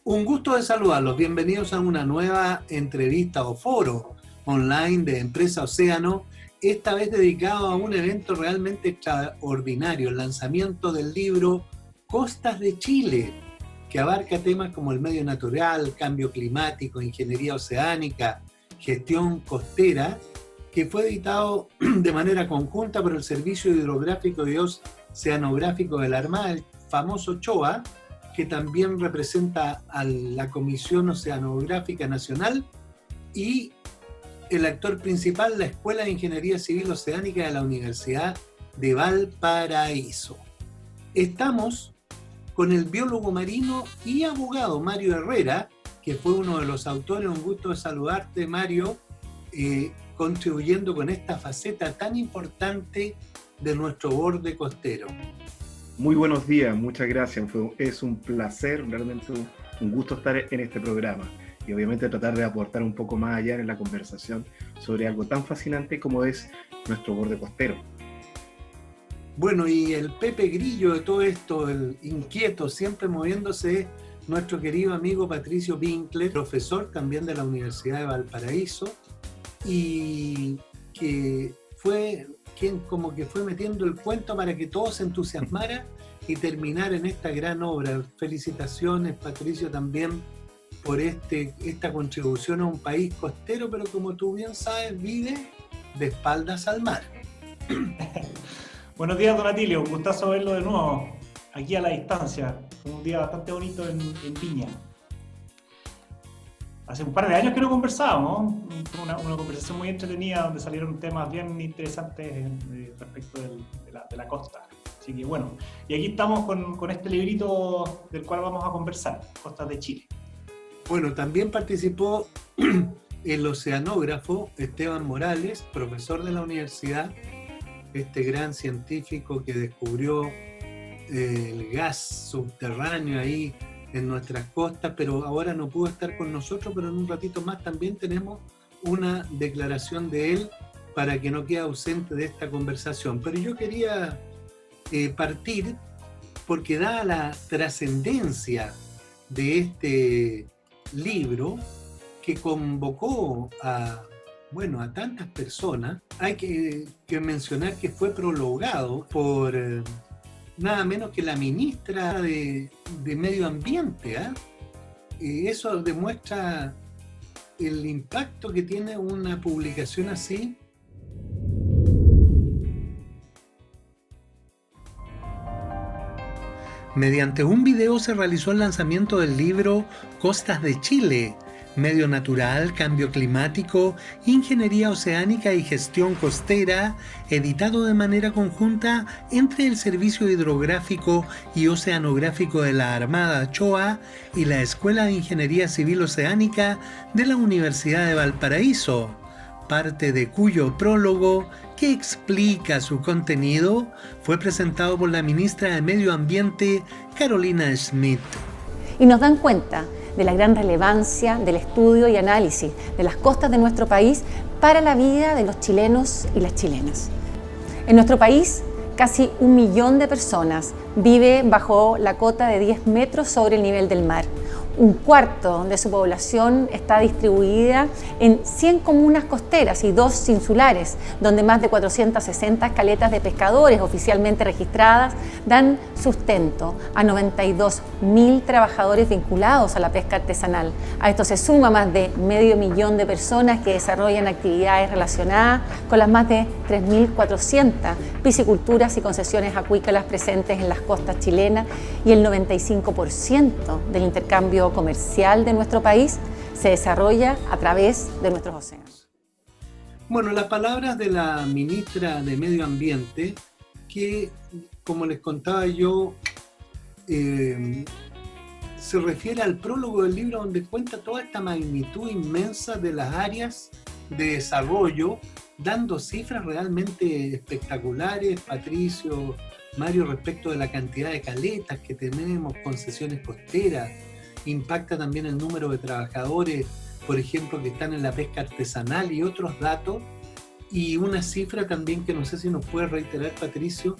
Un gusto de saludarlos. Bienvenidos a una nueva entrevista o foro online de Empresa Océano, esta vez dedicado a un evento realmente extraordinario, el lanzamiento del libro Costas de Chile, que abarca temas como el medio natural, cambio climático, ingeniería oceánica, gestión costera, que fue editado de manera conjunta por el Servicio Hidrográfico y Oceanográfico de la Armada, el famoso CHOA, que también representa a la Comisión Oceanográfica Nacional, y el actor principal, la Escuela de Ingeniería Civil Oceánica de la Universidad de Valparaíso. Estamos con el biólogo marino y abogado Mario Herrera, que fue uno de los autores. Un gusto de saludarte, Mario, contribuyendo con esta faceta tan importante de nuestro borde costero. Muy buenos días, muchas gracias. Es un placer, realmente un gusto estar en este programa y obviamente tratar de aportar un poco más allá en la conversación sobre algo tan fascinante como es nuestro borde costero. Bueno, y el Pepe Grillo de todo esto, el inquieto, siempre moviéndose, nuestro querido amigo Patricio Winkler, profesor también de la Universidad de Valparaíso, y que fue quien como que fue metiendo el cuento para que todo se entusiasmara y terminar en esta gran obra. Felicitaciones, Patricio, también por esta contribución a un país costero, pero como tú bien sabes, vive de espaldas al mar. Buenos días, don Atilio, un gustazo verlo de nuevo, aquí a la distancia. Un día bastante bonito en Viña. Hace un par de años que no conversábamos, una conversación muy entretenida donde salieron temas bien interesantes respecto de la costa. Así que bueno, y aquí estamos con este librito del cual vamos a conversar, Costas de Chile. Bueno, también participó el oceanógrafo Esteban Morales, profesor de la universidad, este gran científico que descubrió el gas subterráneo ahí en nuestras costas, pero ahora no pudo estar con nosotros, pero en un ratito más también tenemos una declaración de él para que no quede ausente de esta conversación. Pero yo quería partir porque dada la trascendencia de este libro que convocó a tantas personas, hay que mencionar que fue prologado por nada menos que la ministra de Medio Ambiente. Eso demuestra el impacto que tiene una publicación así. Mediante un video se realizó el lanzamiento del libro Costas de Chile, Medio Natural, Cambio Climático, Ingeniería Oceánica y Gestión Costera, editado de manera conjunta entre el Servicio Hidrográfico y Oceanográfico de la Armada CHOA y la Escuela de Ingeniería Civil Oceánica de la Universidad de Valparaíso, parte de cuyo prólogo, que explica su contenido, fue presentado por la ministra de Medio Ambiente, Carolina Schmidt. Y nos dan cuenta de la gran relevancia del estudio y análisis de las costas de nuestro país para la vida de los chilenos y las chilenas. En nuestro país, casi 1 millón de personas vive bajo la cota de 10 metros sobre el nivel del mar. 1/4 de su población está distribuida en 100 comunas costeras y 2 insulares, donde más de 460 caletas de pescadores oficialmente registradas dan sustento a 92.000 trabajadores vinculados a la pesca artesanal. A esto se suma más de medio millón de personas que desarrollan actividades relacionadas con las más de 3.400 pisciculturas y concesiones acuícolas presentes en las costas chilenas, y el 95% del intercambio comercial de nuestro país se desarrolla a través de nuestros océanos. Bueno, las palabras de la ministra de Medio Ambiente, que, como les contaba yo, se refiere al prólogo del libro, donde cuenta toda esta magnitud inmensa de las áreas de desarrollo, dando cifras realmente espectaculares, Patricio, Mario, respecto de la cantidad de caletas que tenemos, concesiones costeras. Impacta también el número de trabajadores, por ejemplo, que están en la pesca artesanal y otros datos. Y una cifra también que no sé si nos puede reiterar, Patricio,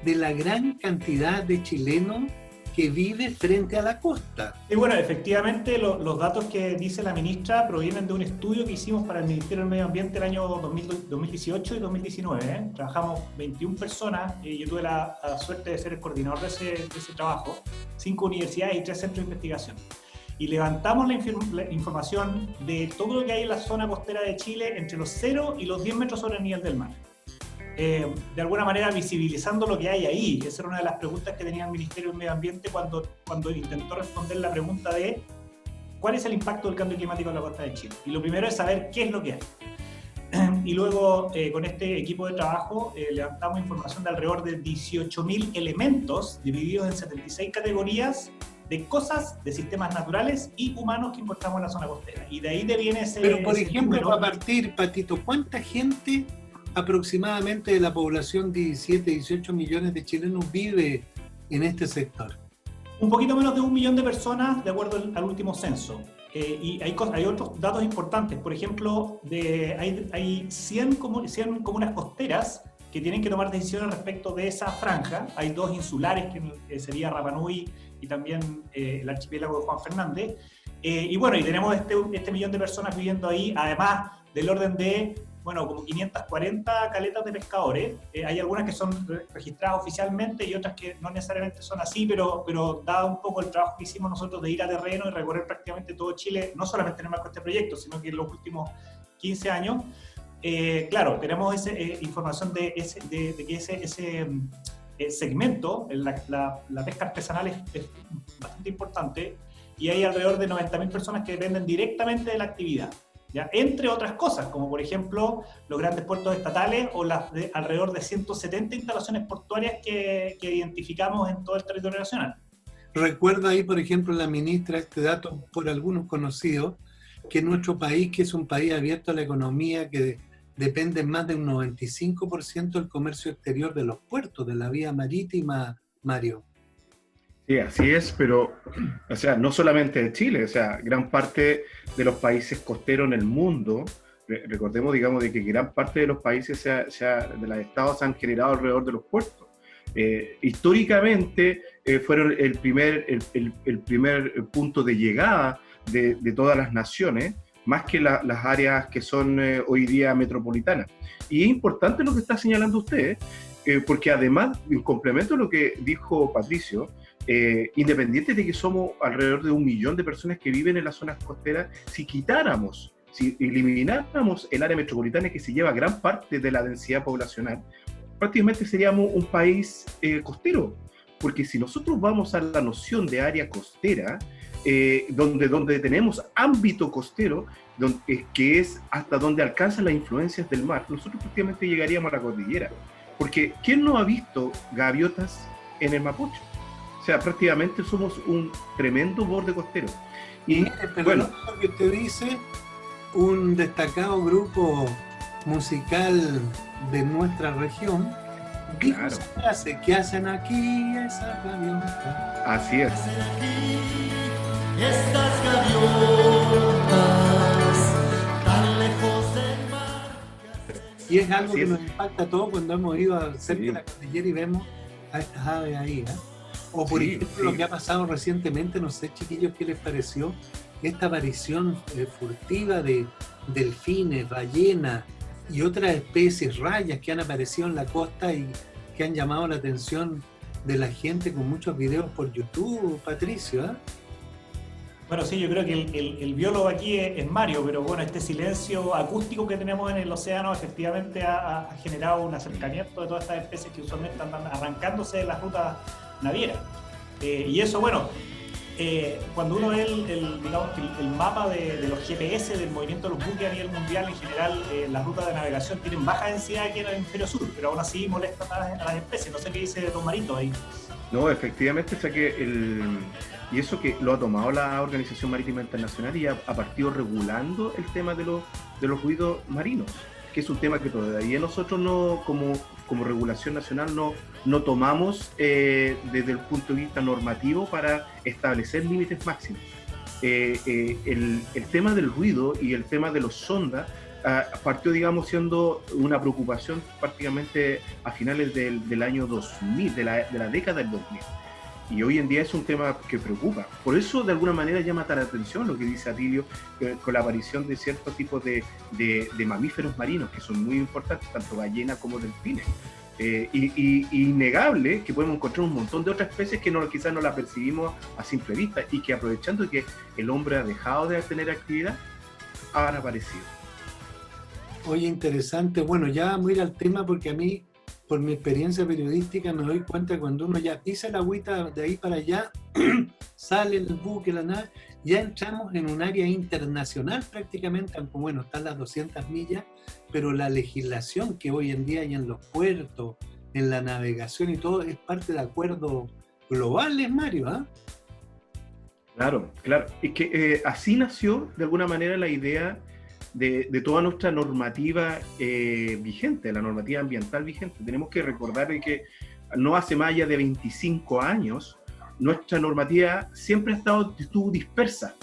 de la gran cantidad de chilenos que vive frente a la costa. Y bueno, efectivamente los datos que dice la ministra provienen de un estudio que hicimos para el Ministerio del Medio Ambiente el año 2018 y 2019. Trabajamos 21 personas y yo tuve la suerte de ser el coordinador de ese trabajo, 5 universidades y 3 centros de investigación. Y levantamos la información de todo lo que hay en la zona costera de Chile entre los 0 y los 10 metros sobre el nivel del mar. De alguna manera visibilizando lo que hay ahí. Esa era una de las preguntas que tenía el Ministerio del Medio Ambiente cuando intentó responder la pregunta de ¿cuál es el impacto del cambio climático en la costa de Chile? Y lo primero es saber qué es lo que hay. Y luego, con este equipo de trabajo, levantamos información de alrededor de 18.000 elementos divididos en 76 categorías de cosas, de sistemas naturales y humanos que encontramos en la zona costera. Y de ahí deviene ese... Pero, por ejemplo, número. a partir, Patito, ¿cuánta gente aproximadamente de la población, 17, 18 millones de chilenos, vive en este sector? Un poquito menos de 1 millón de personas, de acuerdo al último censo. Y hay otros datos importantes. Por ejemplo, hay 100 comunas costeras que tienen que tomar decisiones respecto de esa franja. Hay 2 insulares, que sería Rapa Nui y también el archipiélago de Juan Fernández. Y bueno, y tenemos este millón de personas viviendo ahí, además del orden de, bueno, como 540 caletas de pescadores. Hay algunas que son registradas oficialmente y otras que no necesariamente son así, pero dado un poco el trabajo que hicimos nosotros de ir a terreno y recorrer prácticamente todo Chile, no solamente en el marco de este proyecto, sino que en los últimos 15 años, claro, tenemos información de que ese segmento, la pesca artesanal es bastante importante, y hay alrededor de 90.000 personas que dependen directamente de la actividad, ¿ya? Entre otras cosas, como por ejemplo los grandes puertos estatales o las de alrededor de 170 instalaciones portuarias que identificamos en todo el territorio nacional. Recuerda ahí, por ejemplo, la ministra, este dato por algunos conocidos, que nuestro país, que es un país abierto a la economía, que depende más de un 95% del comercio exterior de los puertos, de la vía marítima, Mario. Sí, así es, pero, o sea, no solamente de Chile, o sea, gran parte de los países costeros en el mundo, recordemos, digamos, de que gran parte de los países de los estados se han generado alrededor de los puertos. Históricamente fueron el primer punto de llegada de todas las naciones, más que las áreas que son hoy día metropolitanas. Y es importante lo que está señalando usted, porque además, en complemento a lo que dijo Patricio, independiente de que somos alrededor de 1 millón de personas que viven en las zonas costeras, si elimináramos el área metropolitana que se lleva gran parte de la densidad poblacional, prácticamente seríamos un país costero, porque si nosotros vamos a la noción de área costera, donde tenemos ámbito costero, que es hasta donde alcanzan las influencias del mar, nosotros prácticamente llegaríamos a la cordillera, porque ¿quién no ha visto gaviotas en el Mapocho? O sea, prácticamente somos un tremendo borde costero. Y pero bueno, lo que te dice un destacado grupo musical de nuestra región, dijo claro, esa frase: ¿qué hacen aquí esas gaviotas? así es. Estas gaviotas, tan lejos del mar. Y es algo Así que es. nos impacta a todos cuando hemos ido cerca Sí. de la cordillera y vemos a estas aves ahí, ¿eh? O por Sí, ejemplo, sí. lo que ha pasado recientemente, no sé, chiquillos, ¿qué les pareció? Esta aparición furtiva de delfines, ballenas y otras especies, rayas, que han aparecido en la costa y que han llamado la atención de la gente con muchos videos por YouTube, Patricio, ¿eh? Bueno, sí, yo creo que el biólogo aquí es Mario, pero bueno, este silencio acústico que tenemos en el océano efectivamente ha generado un acercamiento de todas estas especies que usualmente andan arrancándose de las rutas navieras. Y eso, bueno, cuando uno ve digamos, el mapa de los GPS del movimiento de los buques a nivel mundial, en general las rutas de navegación tienen baja densidad aquí en el hemisferio sur, pero aún así molestan a las especies. No sé qué dice Don Marito ahí. No, efectivamente, o sea que y eso que lo ha tomado la Organización Marítima Internacional y ha partido regulando el tema de los ruidos marinos, que es un tema que todavía nosotros no, como regulación nacional, no tomamos desde el punto de vista normativo para establecer límites máximos. El tema del ruido y el tema de los sondas partió, digamos, siendo una preocupación prácticamente a finales del año 2000, de la década del 2000. Y hoy en día es un tema que preocupa. Por eso, de alguna manera, llama la atención lo que dice Atilio, con la aparición de ciertos tipos de mamíferos marinos, que son muy importantes, tanto ballenas como delfines. Innegable que podemos encontrar un montón de otras especies que quizás no las percibimos a simple vista, y que aprovechando que el hombre ha dejado de tener actividad, han aparecido. Oye, interesante. Bueno, ya vamos a ir al tema, porque a mí, por mi experiencia periodística, me doy cuenta que cuando uno ya pisa la agüita de ahí para allá, sale el buque, la nave, ya entramos en un área internacional prácticamente, aunque bueno, están las 200 millas, pero la legislación que hoy en día hay en los puertos, en la navegación y todo, es parte de acuerdos globales, Mario, ¿ah? Claro, claro. Es que así nació, de alguna manera, la idea de toda nuestra normativa vigente, la normativa ambiental vigente. Tenemos que recordar que no hace más allá de 25 años, nuestra normativa siempre estuvo dispersa.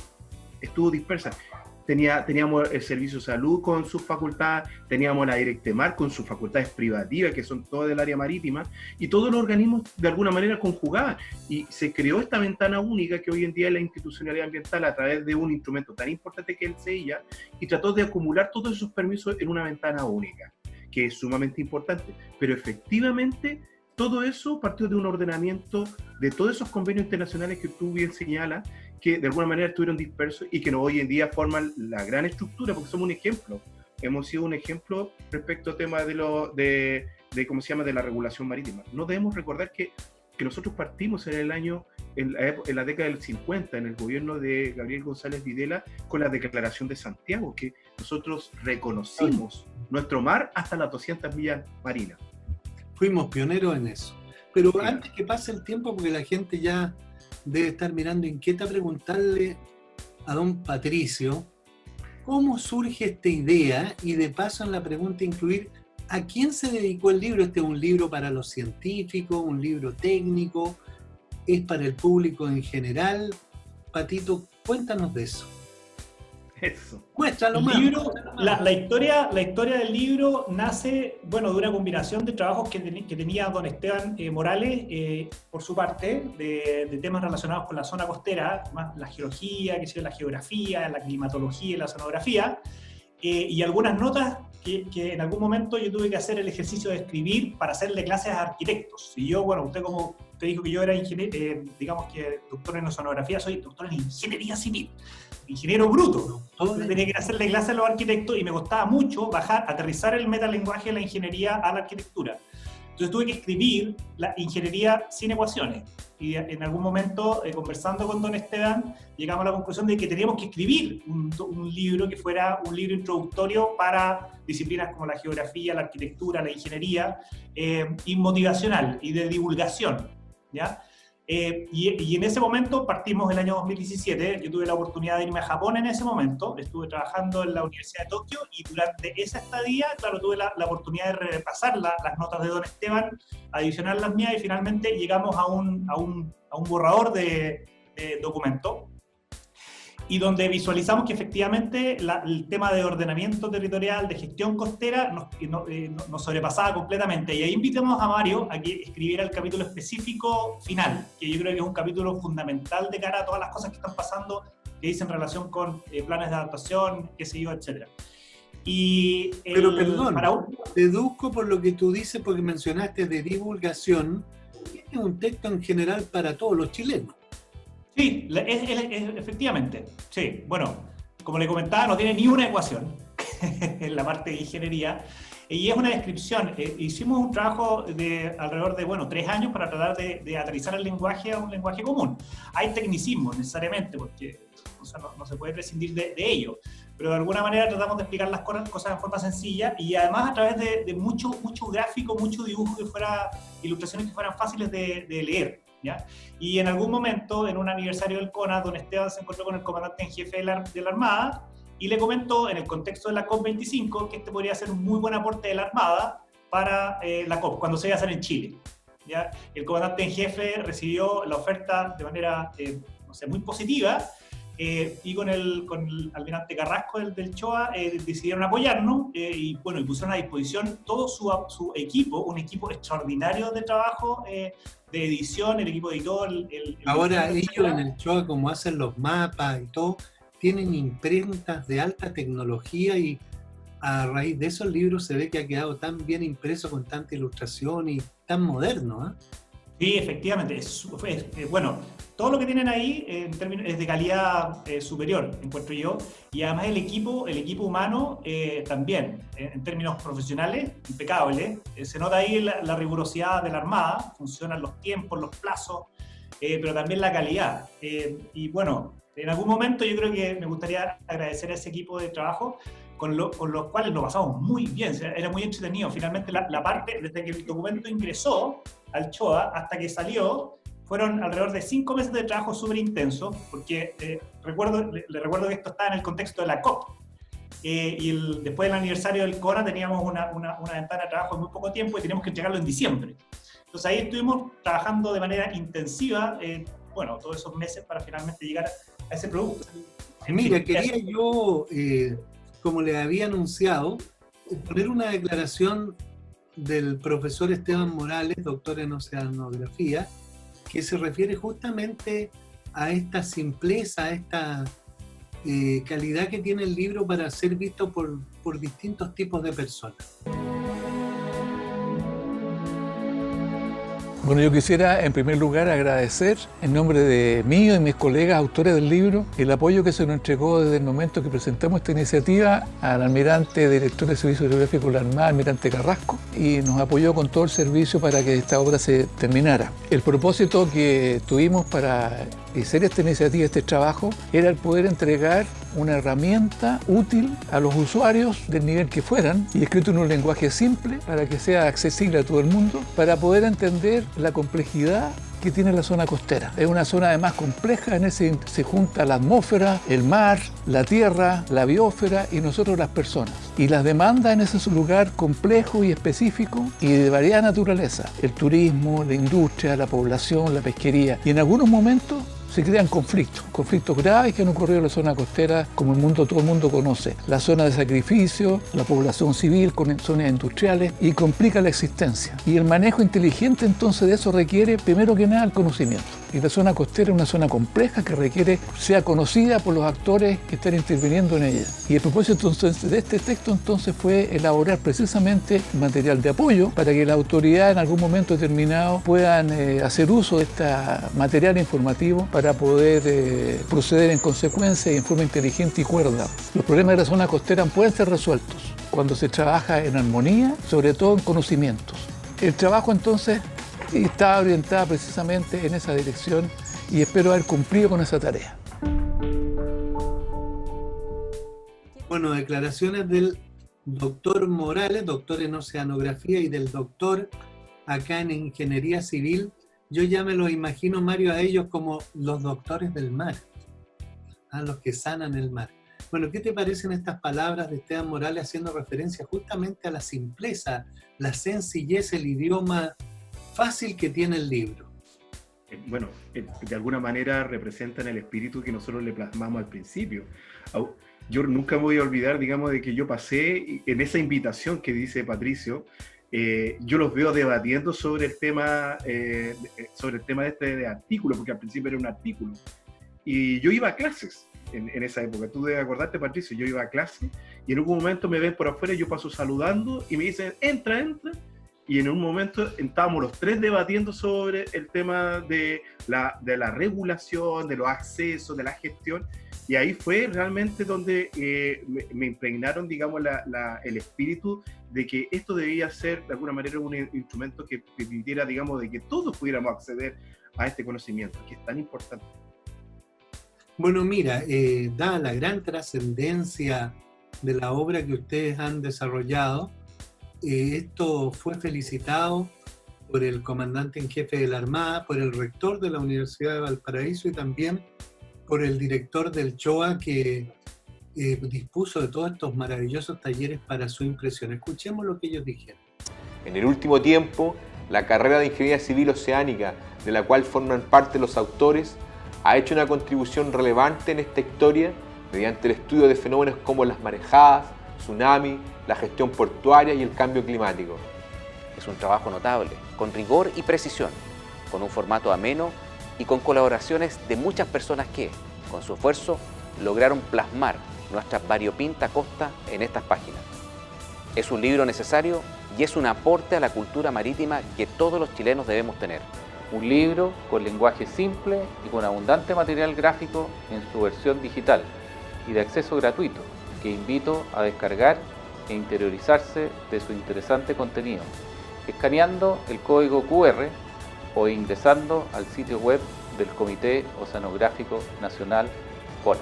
Teníamos el Servicio de Salud con sus facultades, teníamos la Directemar con sus facultades privativas, que son todas del área marítima, y todos los organismos de alguna manera conjugaban. Y se creó esta ventana única que hoy en día es la institucionalidad ambiental, a través de un instrumento tan importante que es el CIA, y trató de acumular todos esos permisos en una ventana única, que es sumamente importante. Pero efectivamente, todo eso partió de un ordenamiento de todos esos convenios internacionales que tú bien señalas, que de alguna manera estuvieron dispersos y que hoy en día forman la gran estructura, porque somos un ejemplo. Hemos sido un ejemplo respecto al tema de ¿cómo se llama?, de la regulación marítima. No debemos recordar que nosotros partimos en la década del 50, en el gobierno de Gabriel González Videla, con la Declaración de Santiago, que nosotros reconocimos nuestro mar hasta las 200 millas marinas. Fuimos pioneros en eso. Pero Sí. antes que pase el tiempo, porque la gente ya debe estar mirando inquieta, preguntarle a don Patricio, ¿cómo surge esta idea? Y de paso en la pregunta incluir, ¿a quién se dedicó el libro? ¿Este es un libro para los científicos, un libro técnico? ¿Es para el público en general? Patito, cuéntanos de eso. Eso. Muéstralo El más. libro, la historia del libro nace, bueno, de una combinación de trabajos que tenía don Esteban Morales, por su parte, de temas relacionados con la zona costera, más la geología, la geografía, la climatología y la oceanografía, y algunas notas que en algún momento yo tuve que hacer el ejercicio de escribir para hacerle clases a arquitectos. Y yo, bueno, usted dijo que yo era ingeniero, digamos que doctor en oceanografía, soy doctor en ingeniería civil. Ingeniero bruto. Entonces tenía que hacerle clases a los arquitectos y me costaba mucho aterrizar el metalenguaje de la ingeniería a la arquitectura. Entonces tuve que escribir la ingeniería sin ecuaciones. Y en algún momento, conversando con don Esteban, llegamos a la conclusión de que teníamos que escribir un libro que fuera un libro introductorio para disciplinas como la geografía, la arquitectura, la ingeniería, y motivacional y de divulgación, ¿ya? Y en ese momento partimos el año 2017, yo tuve la oportunidad de irme a Japón en ese momento, estuve trabajando en la Universidad de Tokio y durante esa estadía, claro, tuve la oportunidad de repasar las notas de don Esteban, adicionar las mías y finalmente llegamos a un borrador de documento y donde visualizamos que efectivamente el tema de ordenamiento territorial, de gestión costera, nos sobrepasaba completamente. Y ahí invitamos a Mario a que escribiera el capítulo específico final, que yo creo que es un capítulo fundamental de cara a todas las cosas que están pasando, que dicen relación con planes de adaptación, qué sé yo, etc. Pero perdón, deduzco por lo que tú dices, porque mencionaste de divulgación, que es un texto en general para todos los chilenos. Sí, efectivamente. Sí, bueno, como le comentaba, no tiene ni una ecuación en la parte de ingeniería. Y es una descripción. Hicimos un trabajo de alrededor de, 3 años para tratar de aterrizar el lenguaje a un lenguaje común. Hay tecnicismos necesariamente, porque no se puede prescindir de ello. Pero de alguna manera tratamos de explicar las cosas de forma sencilla y además a través de mucho gráfico, mucho dibujo, ilustraciones que fueran fáciles de leer. ¿Ya? Y en algún momento, en un aniversario del CONA, don Esteban se encontró con el comandante en jefe de la Armada y le comentó, en el contexto de la COP25, que este podría ser un muy buen aporte de la Armada para la COP, cuando se iba a hacer en Chile. ¿Ya? El comandante en jefe recibió la oferta de manera, muy positiva, y con el almirante Carrasco del CHOA decidieron apoyarnos y pusieron a disposición todo su equipo, un equipo extraordinario de trabajo, de edición, el equipo editor. Ahora ellos en el CHOA, como hacen los mapas y todo, tienen imprentas de alta tecnología y a raíz de esos libros se ve que ha quedado tan bien impreso con tanta ilustración y tan moderno, ¿eh? Sí, efectivamente. Bueno, todo lo que tienen ahí es de calidad superior, encuentro yo. Y además el equipo humano también, en términos profesionales, impecable. Se nota ahí la rigurosidad de la Armada, funcionan los tiempos, los plazos, pero también la calidad. Y bueno, en algún momento yo creo que me gustaría agradecer a ese equipo de trabajo con los cuales lo pasamos muy bien, era muy entretenido. Finalmente la parte, desde que el documento ingresó al CHOA hasta que salió, fueron alrededor de 5 meses de trabajo súper intenso, porque le recuerdo que esto estaba en el contexto de la COP, y después del aniversario del CONA teníamos una ventana de trabajo de muy poco tiempo y teníamos que entregarlo en diciembre. Entonces ahí estuvimos trabajando de manera intensiva, todos esos meses para finalmente llegar a ese producto. Mira, quería yo, como le había anunciado, poner una declaración del profesor Esteban Morales, doctor en oceanografía, que se refiere justamente a esta simpleza, a esta calidad que tiene el libro para ser visto por distintos tipos de personas. Bueno, yo quisiera en primer lugar agradecer en nombre de mí y de mis colegas autores del libro el apoyo que se nos entregó desde el momento que presentamos esta iniciativa al almirante director del Servicio Hidrográfico de la Armada, almirante Carrasco, y nos apoyó con todo el servicio para que esta obra se terminara. El propósito que tuvimos para hacer esta iniciativa, este trabajo, era el poder entregar una herramienta útil a los usuarios del nivel que fueran y escrito en un lenguaje simple para que sea accesible a todo el mundo, para poder entender la complejidad que tiene la zona costera. Es una zona además compleja, en ese se junta la atmósfera, el mar, la tierra, la biosfera y nosotros las personas. Y las demandas en ese lugar complejo y específico y de variada naturaleza. El turismo, la industria, la población, la pesquería. Y en algunos momentos se crean conflictos graves que han ocurrido en la zona costera, como todo el mundo conoce. La zona de sacrificio, la población civil con zonas industriales, y complica la existencia. Y el manejo inteligente entonces de eso requiere, primero que nada, el conocimiento. Y la zona costera es una zona compleja que requiere sea conocida por los actores que están interviniendo en ella. Y el propósito entonces de este texto entonces fue elaborar precisamente material de apoyo para que la autoridad en algún momento determinado puedan hacer uso de este material informativo para poder proceder en consecuencia y en forma inteligente y cuerda. Los problemas de la zona costera pueden ser resueltos cuando se trabaja en armonía, sobre todo en conocimientos. El trabajo entonces está orientada precisamente en esa dirección y espero haber cumplido con esa tarea. Bueno, declaraciones del doctor Morales, doctor en oceanografía, y del doctor acá en ingeniería civil. Yo ya me lo imagino, Mario, a ellos como los doctores del mar, a los que sanan el mar. Bueno, ¿qué te parecen estas palabras de Esteban Morales haciendo referencia justamente a la simpleza, la sencillez, el idioma fácil que tiene el libro? Bueno, de alguna manera representan el espíritu que nosotros le plasmamos al principio. Yo nunca me voy a olvidar, digamos, de que yo pasé en esa invitación que dice Patricio. Yo los veo debatiendo sobre el tema de este artículo, porque al principio era un artículo. Y yo iba a clases en esa época. Tú debes acordarte, Patricio, yo iba a clase y en un momento me ven por afuera y yo paso saludando y me dicen, entra. Y en un momento estábamos los tres debatiendo sobre el tema de la regulación, de los accesos, de la gestión. Y ahí fue realmente donde me impregnaron, digamos, el espíritu de que esto debía ser, de alguna manera, un instrumento que permitiera, digamos, de que todos pudiéramos acceder a este conocimiento, que es tan importante. Bueno, mira, dada la gran trascendencia de la obra que ustedes han desarrollado, esto fue felicitado por el comandante en jefe de la Armada, por el rector de la Universidad de Valparaíso y también por el director del CHOA, que dispuso de todos estos maravillosos talleres para su impresión. Escuchemos lo que ellos dijeron. En el último tiempo, la carrera de Ingeniería Civil Oceánica, de la cual forman parte los autores, Ha hecho una contribución relevante en esta historia mediante el estudio de fenómenos como las marejadas, tsunami, la gestión portuaria y el cambio climático. Es un trabajo notable, con rigor y precisión, con un formato ameno y con colaboraciones de muchas personas que, con su esfuerzo, lograron plasmar nuestra variopinta costa en estas páginas. Es un libro necesario y es un aporte a la cultura marítima que todos los chilenos debemos tener. Un libro con lenguaje simple y con abundante material gráfico en su versión digital y de acceso gratuito, que invito a descargar e interiorizarse de su interesante contenido, escaneando el código QR o ingresando al sitio web del Comité Oceanográfico Nacional, CONA.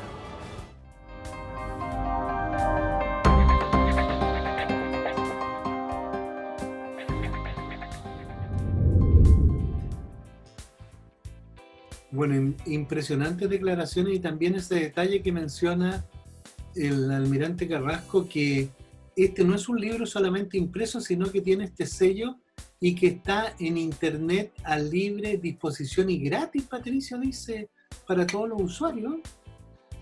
Bueno, impresionantes declaraciones y también ese detalle que menciona el almirante Carrasco, que este no es un libro solamente impreso, sino que tiene este sello y que está en internet a libre disposición y gratis, Patricio, dice, para todos los usuarios.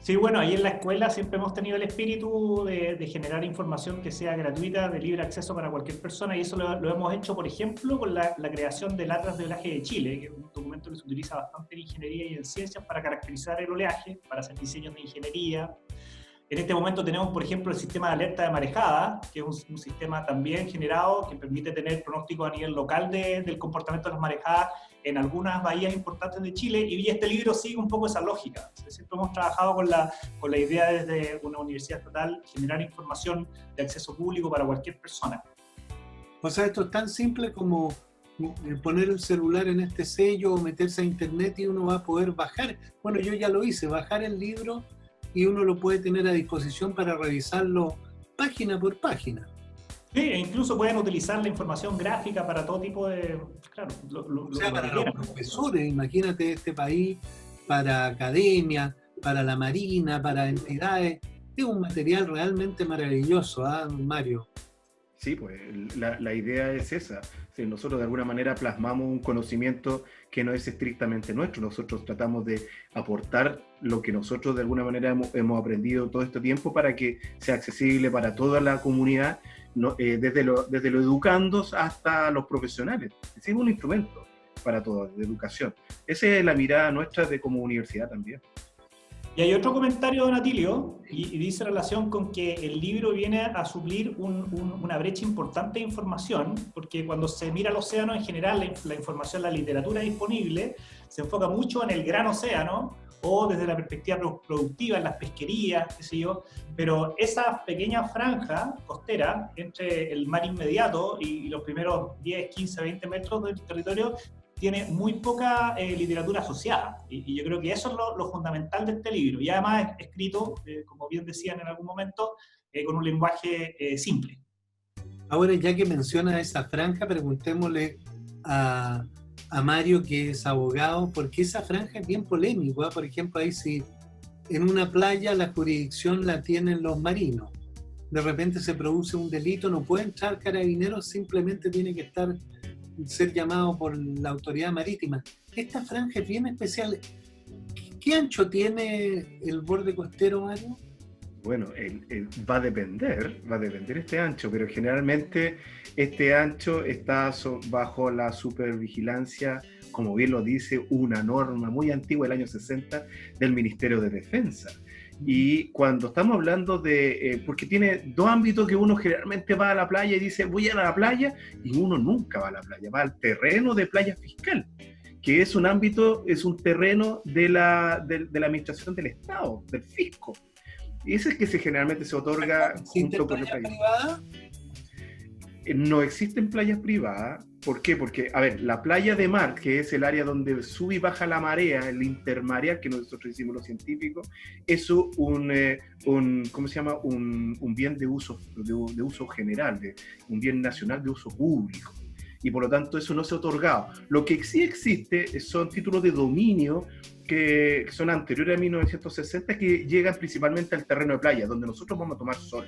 Sí, bueno, ahí en la escuela siempre hemos tenido el espíritu de generar información que sea gratuita, de libre acceso para cualquier persona, y eso lo hemos hecho, por ejemplo, con la creación del Atlas de Oleaje de Chile, que es un documento que se utiliza bastante en ingeniería y en ciencias para caracterizar el oleaje, para hacer diseños de ingeniería. En este momento tenemos, por ejemplo, el sistema de alerta de marejada, que es un sistema también generado que permite tener pronósticos a nivel local del comportamiento de las marejadas en algunas bahías importantes de Chile, y este libro sigue un poco esa lógica. Siempre hemos trabajado con la idea desde una universidad estatal, generar información de acceso público para cualquier persona. O sea, esto es tan simple como poner el celular en este sello o meterse a internet y uno va a poder bajar. Bueno, yo ya lo hice, bajar el libro y uno lo puede tener a disposición para revisarlo página por página. Sí, e incluso pueden utilizar la información gráfica para todo tipo de... Claro, o sea, para los profesores, imagínate este país, para academia, para la marina, para entidades. Es un material realmente maravilloso, ¿ah, Mario? Sí, pues la idea es esa. Si nosotros de alguna manera plasmamos un conocimiento que no es estrictamente nuestro, nosotros tratamos de aportar lo que nosotros de alguna manera hemos aprendido todo este tiempo para que sea accesible para toda la comunidad, ¿no? Desde los educandos hasta los profesionales. Es un instrumento para todos, de educación. Esa es la mirada nuestra como universidad también. Y hay otro comentario, don Atilio, y dice relación con que el libro viene a suplir una brecha importante de información, porque cuando se mira el océano en general, la información, la literatura disponible, se enfoca mucho en el gran océano, o desde la perspectiva productiva, en las pesquerías, qué sé yo, pero esa pequeña franja costera entre el mar inmediato y los primeros 10, 15, 20 metros del territorio, tiene muy poca literatura asociada, y yo creo que eso es lo fundamental de este libro, y además es escrito, como bien decían en algún momento, con un lenguaje simple. Ahora, ya que menciona esa franja, preguntémosle a Mario, que es abogado, porque esa franja es bien polémica. Por ejemplo, ahí si en una playa la jurisdicción la tienen los marinos, de repente se produce un delito, no puede entrar carabineros, simplemente tiene que ser llamado por la autoridad marítima. Esta franja es bien especial. ¿Qué ancho tiene el borde costero, Mario? Bueno, va a depender este ancho, pero generalmente este ancho está bajo la supervigilancia, como bien lo dice una norma muy antigua del año 60 del Ministerio de Defensa. Y cuando estamos hablando porque tiene dos ámbitos, que uno generalmente va a la playa y dice voy a la playa, y uno nunca va a la playa, va al terreno de playa fiscal, que es un ámbito, es un terreno de la administración del Estado, del fisco. Y ese es que generalmente se otorga junto con el país. ¿Privada? No existen playas privadas. ¿Por qué? Porque, a ver, la playa de mar, que es el área donde sube y baja la marea, el intermareal, que nosotros decimos los científicos, es ¿cómo se llama? Un bien de uso general, un bien nacional de uso público. Y por lo tanto eso no se ha otorgado. Lo que sí existe son títulos de dominio que son anteriores a 1960, que llegan principalmente al terreno de playa, donde nosotros vamos a tomar sol.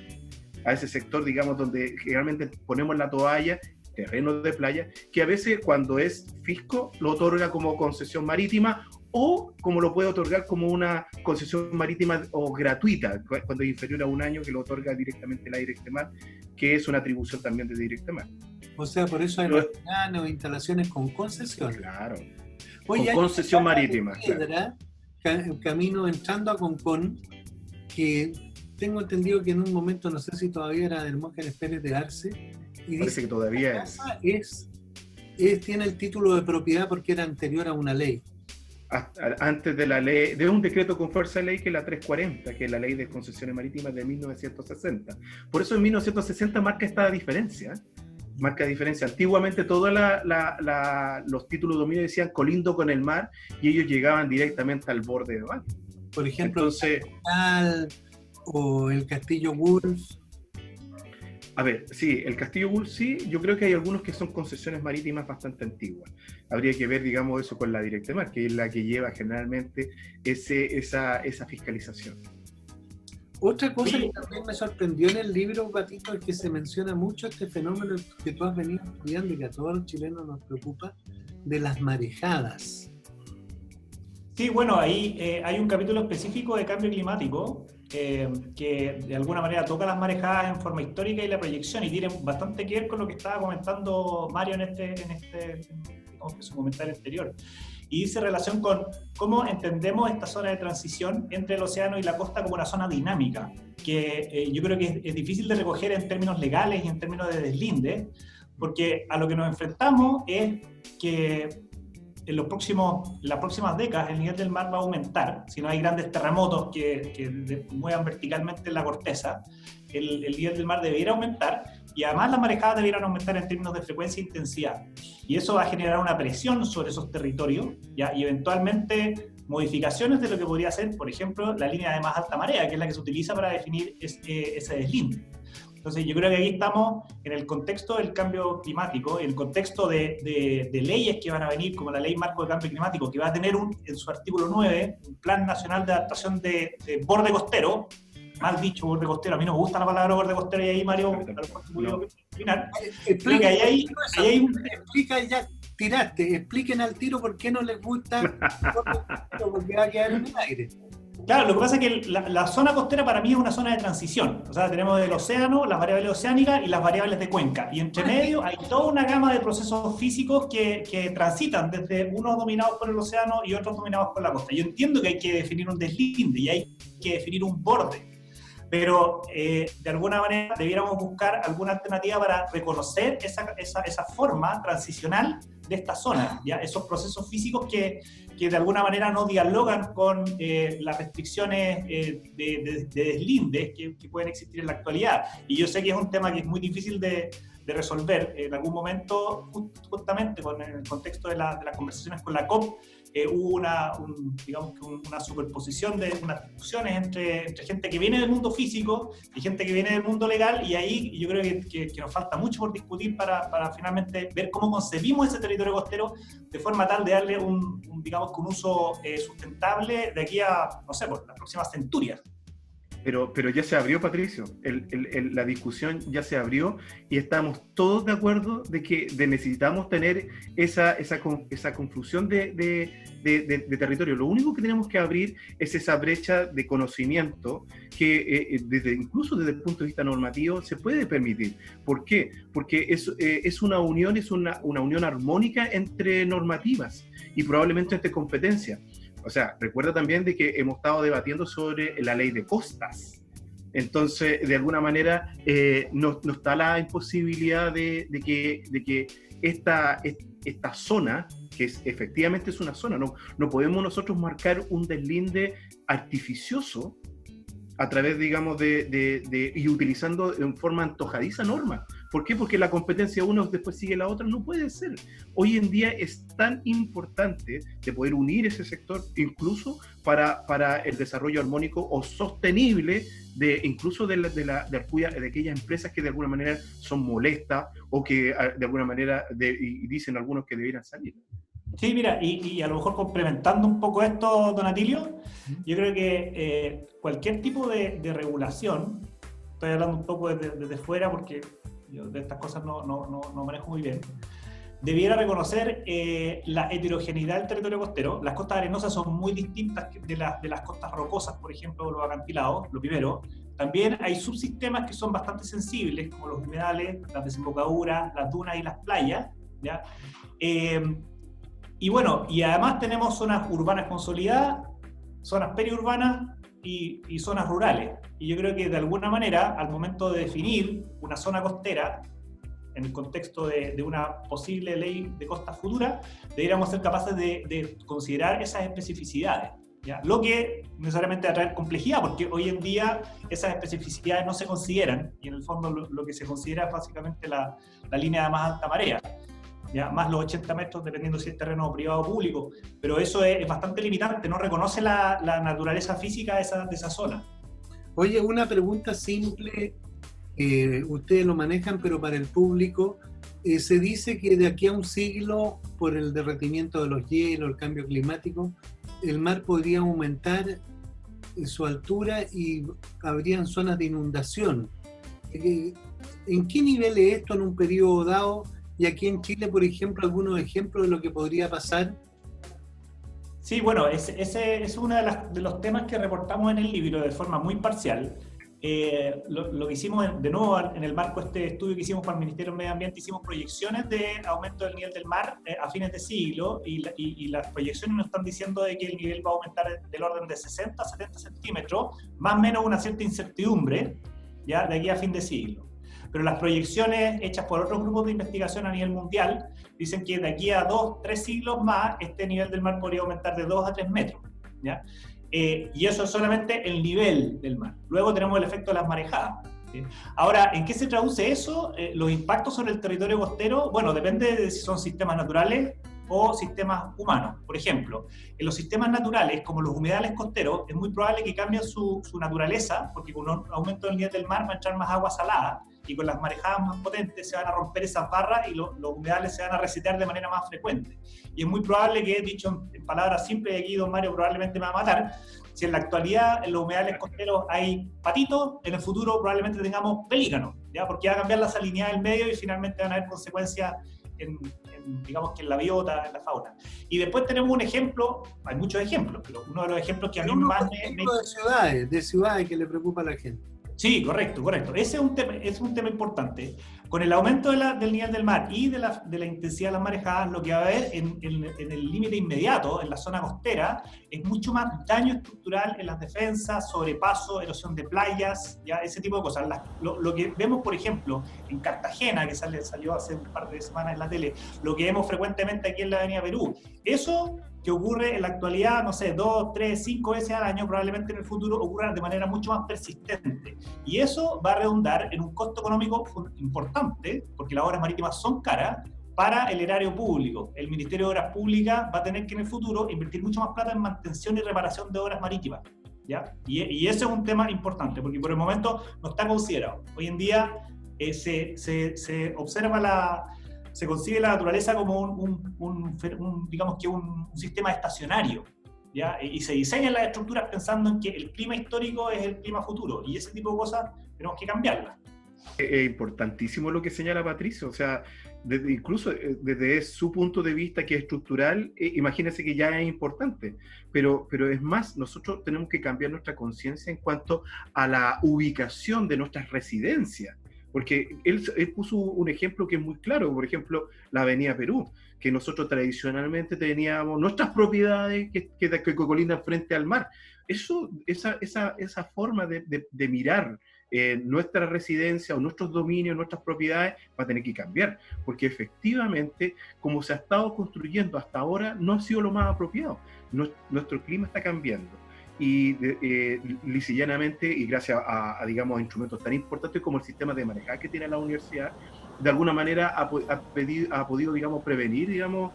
A ese sector, digamos, donde generalmente ponemos la toalla, terreno de playa, que a veces cuando es fisco lo otorga como concesión marítima o como lo puede otorgar como una concesión marítima o gratuita, cuando es inferior a un año, que lo otorga directamente la Directemar, que es una atribución también de Directemar. O sea, por eso hay restaurantes o instalaciones con concesión. Claro. Oye, con concesión marítima. Piedra, camino entrando a Concón, que tengo entendido que en un momento, no sé si todavía era del Mógenes Pérez de Arce, y Parece dice que todavía la casa tiene el título de propiedad porque era anterior a una ley. Antes de la ley, de un decreto con fuerza de ley que es la 340, que es la ley de concesiones marítimas de 1960. Por eso en 1960 marca esta diferencia. Antiguamente todos los títulos de dominio decían colindo con el mar y ellos llegaban directamente al borde del mar. Por ejemplo, entonces, o el Castillo Wolf. A ver, sí, el Castillo Wolf sí, yo creo que hay algunos que son concesiones marítimas bastante antiguas. Habría que ver, digamos, eso con la Directemar, que es la que lleva generalmente esa fiscalización. Otra cosa que también me sorprendió en el libro, Patito, es que se menciona mucho este fenómeno que tú has venido estudiando y que a todos los chilenos nos preocupa, de las marejadas. Sí, bueno, ahí hay un capítulo específico de cambio climático que de alguna manera toca las marejadas en forma histórica y la proyección, y tiene bastante que ver con lo que estaba comentando Mario en su comentario anterior. Y dice relación con cómo entendemos esta zona de transición entre el océano y la costa como una zona dinámica, que yo creo que es difícil de recoger en términos legales y en términos de deslinde, porque a lo que nos enfrentamos es que en las próximas décadas el nivel del mar va a aumentar, si no hay grandes terremotos que muevan verticalmente la corteza, el nivel del mar debería aumentar, y además las marejadas debieran aumentar en términos de frecuencia e intensidad. Y eso va a generar una presión sobre esos territorios, ¿ya? Y eventualmente modificaciones de lo que podría ser, por ejemplo, la línea de más alta marea, que es la que se utiliza para definir ese deslinde. Entonces yo creo que aquí estamos en el contexto del cambio climático, en el contexto de leyes que van a venir, como la Ley Marco de Cambio Climático, que va a tener en su artículo 9 un Plan Nacional de Adaptación de Borde Costero. Mal dicho, borde costero. A mí no me gusta la palabra borde costero, y ahí Mario, Explica, ya tiraste, expliquen al tiro por qué no les gusta, porque va a quedar en el aire. Claro, lo que pasa es que la zona costera para mí es una zona de transición. O sea, tenemos el océano, las variables oceánicas y las variables de cuenca. Y entre medio hay toda una gama de procesos físicos que transitan desde unos dominados por el océano y otros dominados por la costa. Yo entiendo que hay que definir un deslinde y hay que definir un borde. Pero de alguna manera debiéramos buscar alguna alternativa para reconocer esa forma transicional de esta zona, ¿ya? Esos procesos físicos que de alguna manera no dialogan con las restricciones de deslindes que pueden existir en la actualidad. Y yo sé que es un tema que es muy difícil de resolver. En algún momento, justamente en el contexto de las conversaciones con la COP, hubo una superposición de unas discusiones entre gente que viene del mundo físico y gente que viene del mundo legal, y ahí yo creo que nos falta mucho por discutir para finalmente ver cómo concebimos ese territorio costero de forma tal de darle un uso sustentable de aquí a, no sé, por las próximas centurias. Pero ya se abrió, Patricio, la discusión ya se abrió y estamos todos de acuerdo de que necesitamos tener esa confusión de territorio. Lo único que tenemos que abrir es esa brecha de conocimiento que incluso desde el punto de vista normativo se puede permitir. ¿Por qué? Porque es una unión armónica entre normativas y probablemente entre competencias. O sea, recuerda también de que hemos estado debatiendo sobre la ley de costas. Entonces, de alguna manera, no está la imposibilidad de que esta zona, que efectivamente es una zona, no podemos nosotros marcar un deslinde artificioso a través, digamos, y utilizando en forma antojadiza normas. ¿Por qué? Porque la competencia de uno después sigue la otra. No puede ser. Hoy en día es tan importante de poder unir ese sector, incluso para el desarrollo armónico o sostenible incluso de aquellas empresas que de alguna manera son molestas o que de alguna manera y dicen algunos que debieran salir. Sí, mira, y a lo mejor complementando un poco esto, Don Atilio, yo creo que cualquier tipo de regulación, estoy hablando un poco desde fuera porque yo de estas cosas no manejo muy bien, debiera reconocer la heterogeneidad del territorio costero. Las costas arenosas son muy distintas de las costas rocosas, por ejemplo, los acantilados, lo primero. También hay subsistemas que son bastante sensibles, como los humedales, las desembocaduras, las dunas y las playas, ¿ya? Y bueno, y además tenemos zonas urbanas consolidadas, zonas periurbanas y zonas rurales. Y yo creo que de alguna manera, al momento de definir una zona costera, en el contexto de una posible ley de costa futura, deberíamos ser capaces de considerar esas especificidades, ¿ya? Lo que necesariamente va a traer complejidad, porque hoy en día esas especificidades no se consideran, y en el fondo lo que se considera es básicamente la línea de más alta marea, ¿ya? Más los 80 metros, dependiendo si es terreno privado o público, pero eso es bastante limitante, no reconoce la naturaleza física de esa zona. Oye, una pregunta simple, ustedes lo manejan, pero para el público, se dice que de aquí a un siglo, por el derretimiento de los hielos, el cambio climático, el mar podría aumentar su altura y habrían zonas de inundación. ¿En qué nivel es esto en un periodo dado? Y aquí en Chile, por ejemplo, algunos ejemplos de lo que podría pasar. Sí, bueno, ese es uno de los temas que reportamos en el libro de forma muy parcial. Lo que hicimos, de nuevo, en el marco de este estudio que hicimos para el Ministerio del Medio Ambiente, hicimos proyecciones de aumento del nivel del mar a fines de siglo, y las proyecciones nos están diciendo de que el nivel va a aumentar del orden de 60 a 70 centímetros, más o menos una cierta incertidumbre, ya de aquí a fin de siglo. Pero las proyecciones hechas por otros grupos de investigación a nivel mundial dicen que de aquí a 2, 3 siglos más, este nivel del mar podría aumentar de 2 a 3 metros, ¿ya? Y eso es solamente el nivel del mar. Luego tenemos el efecto de las marejadas, ¿sí? Ahora, ¿en qué se traduce eso? Los impactos sobre el territorio costero, bueno, depende de si son sistemas naturales o sistemas humanos. Por ejemplo, en los sistemas naturales, como los humedales costeros, es muy probable que cambien su naturaleza, porque con un aumento del nivel del mar va a entrar más agua salada, y con las marejadas más potentes se van a romper esas barras y los humedales se van a resetear de manera más frecuente. Y es muy probable que, dicho en palabras simples, y aquí don Mario probablemente me va a matar, si en la actualidad en los humedales costeros hay patitos, en el futuro probablemente tengamos pelícanos, ¿ya? Porque va a cambiar la salinidad del medio y finalmente van a haber consecuencias digamos que en la biota, en la fauna. Y después tenemos un ejemplo, hay muchos ejemplos, pero uno de los ejemplos que a mí más de ciudades que le preocupa a la gente. Sí, correcto. Ese es un tema importante. Con el aumento del nivel del mar y de la intensidad de las marejadas, lo que va a haber en el límite inmediato, en la zona costera, es mucho más daño estructural en las defensas, sobrepaso, erosión de playas, ya ese tipo de cosas. Lo que vemos, por ejemplo, en Cartagena, que salió hace un par de semanas en la tele, lo que vemos frecuentemente aquí en la Avenida Perú, eso que ocurre en la actualidad, no sé, 2, 3, 5 veces al año, probablemente en el futuro ocurra de manera mucho más persistente. Y eso va a redundar en un costo económico importante, porque las obras marítimas son caras, para el erario público. El Ministerio de Obras Públicas va a tener que en el futuro invertir mucho más plata en mantención y reparación de obras marítimas, ¿ya? Y ese es un tema importante, porque por el momento no está considerado. Hoy en día se observa se concibe la naturaleza como digamos que un sistema estacionario, ¿ya? Y se diseñan las estructuras pensando en que el clima histórico es el clima futuro, y ese tipo de cosas tenemos que cambiarlas. Es importantísimo lo que señala Patricio, o sea, incluso desde su punto de vista que es estructural, imagínense que ya es importante, pero es más, nosotros tenemos que cambiar nuestra conciencia en cuanto a la ubicación de nuestras residencias. Porque él puso un ejemplo que es muy claro, por ejemplo, la Avenida Perú, que nosotros tradicionalmente teníamos nuestras propiedades que colindan frente al mar. Esa forma de mirar nuestra residencia o nuestros dominios, nuestras propiedades, va a tener que cambiar, porque efectivamente, como se ha estado construyendo hasta ahora, no ha sido lo más apropiado. Nuestro clima está cambiando. Y lisa y llanamente, y gracias a digamos, instrumentos tan importantes como el sistema de marejada que tiene la universidad, de alguna manera ha podido digamos, prevenir digamos,